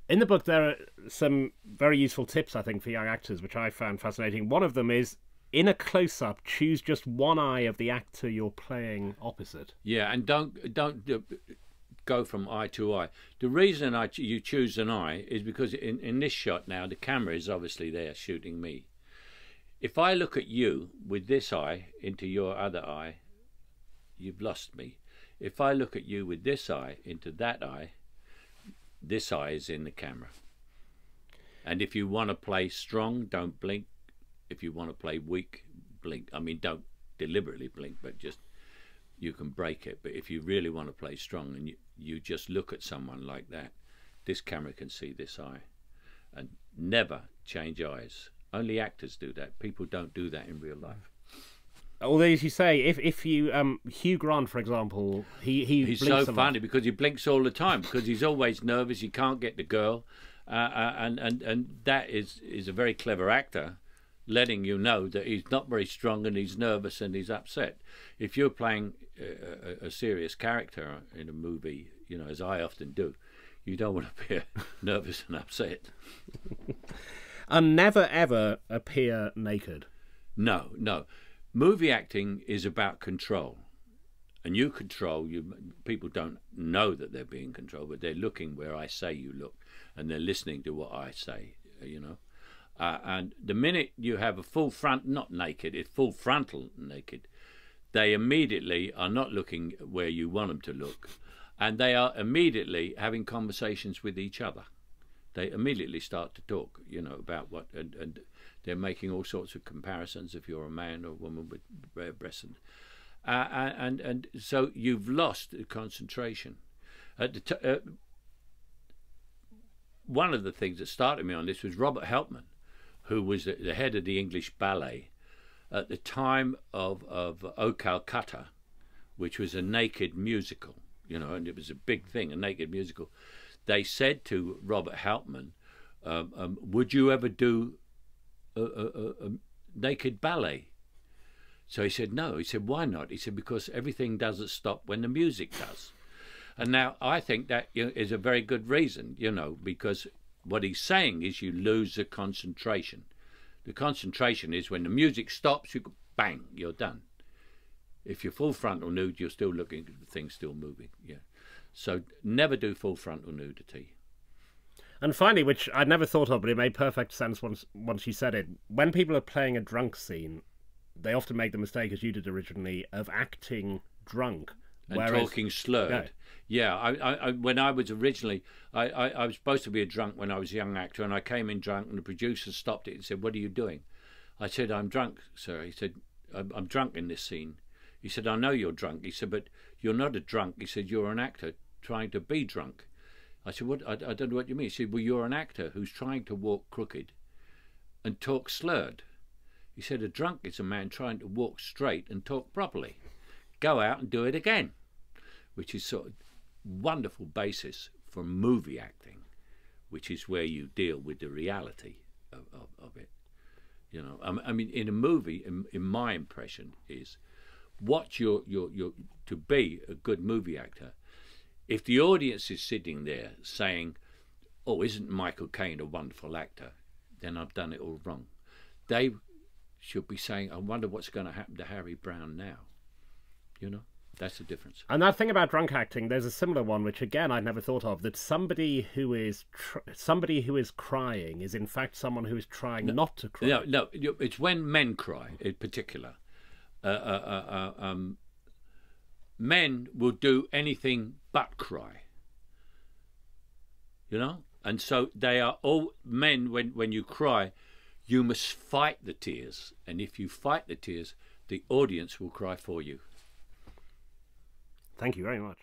In the book, there are some very useful tips, I think, for young actors, which I found fascinating. One of them is, in a close-up, choose just one eye of the actor you're playing opposite. Yeah, and don't go from eye to eye. The reason you choose an eye is because in this shot now, the camera is obviously there shooting me. If I look at you with this eye into your other eye, you've lost me. If I look at you with this eye into that eye, this eye is in the camera. And if you want to play strong, don't blink. If you want to play weak, blink. I mean, don't deliberately blink, but just, you can break it. But if you really want to play strong and you just look at someone like that, this camera can see this eye. And never change eyes. Only actors do that. People don't do that in real life. Although, as you say, if you Hugh Grant, for example, he's so funny because he blinks all the time because he's always nervous. He can't get the girl, and that is a very clever actor, letting you know that he's not very strong and he's nervous and he's upset. If you're playing a serious character in a movie, you know, as I often do, you don't want to appear nervous and upset. And never ever appear naked. No, no. Movie acting is about control, and you control. People don't know that they're being controlled, but they're looking where I say you look, and they're listening to what I say. You know, and the minute you have a full front, not naked, it's full frontal naked, they immediately are not looking where you want them to look, and they are immediately having conversations with each other. They immediately start to talk, you know, about what, and they're making all sorts of comparisons if you're a man or a woman with bare breasts, and so you've lost concentration. One of the things that started me on this was Robert Helpman, who was the head of the English ballet at the time of O Calcutta, which was a naked musical, you know, and it was a big thing, a naked musical. They said to Robert Helpman, would you ever do a naked ballet? So he said no. He said, why not? He said, because everything doesn't stop when the music does. And now I think that is a very good reason, you know, because what he's saying is you lose the concentration. The concentration is when the music stops, you go, bang, you're done. If you're full frontal nude, you're still looking at the thing still moving. Yeah. So never do full frontal nudity. And finally, which I'd never thought of, but it made perfect sense once you said it, when people are playing a drunk scene, they often make the mistake, as you did originally, of acting drunk. And talking slurred. Yeah, I when I was originally, I was supposed to be a drunk when I was a young actor, and I came in drunk, and the producer stopped it and said, what are you doing? I said, I'm drunk, sir. He said, I'm drunk in this scene. He said, I know you're drunk. He said, but you're not a drunk. He said, you're an actor trying to be drunk. I said, what? I don't know what you mean. He said, well, you're an actor who's trying to walk crooked and talk slurred. He said, a drunk is a man trying to walk straight and talk properly. Go out and do it again, which is sort of wonderful basis for movie acting, which is where you deal with the reality of it. You know, I mean, in a movie, in my impression is, what you're to be a good movie actor. If the audience is sitting there saying, oh, isn't Michael Caine a wonderful actor? Then I've done it all wrong. They should be saying, I wonder what's going to happen to Harry Brown now. You know, that's the difference. And that thing about drunk acting, there's a similar one, which again I'd never thought of, that somebody who is crying is in fact someone who is trying not to cry. No, it's when men cry in particular. Men will do anything but cry, you know, and so they are all men. When you cry, you must fight the tears, and if you fight the tears, the audience will cry for you. Thank you very much.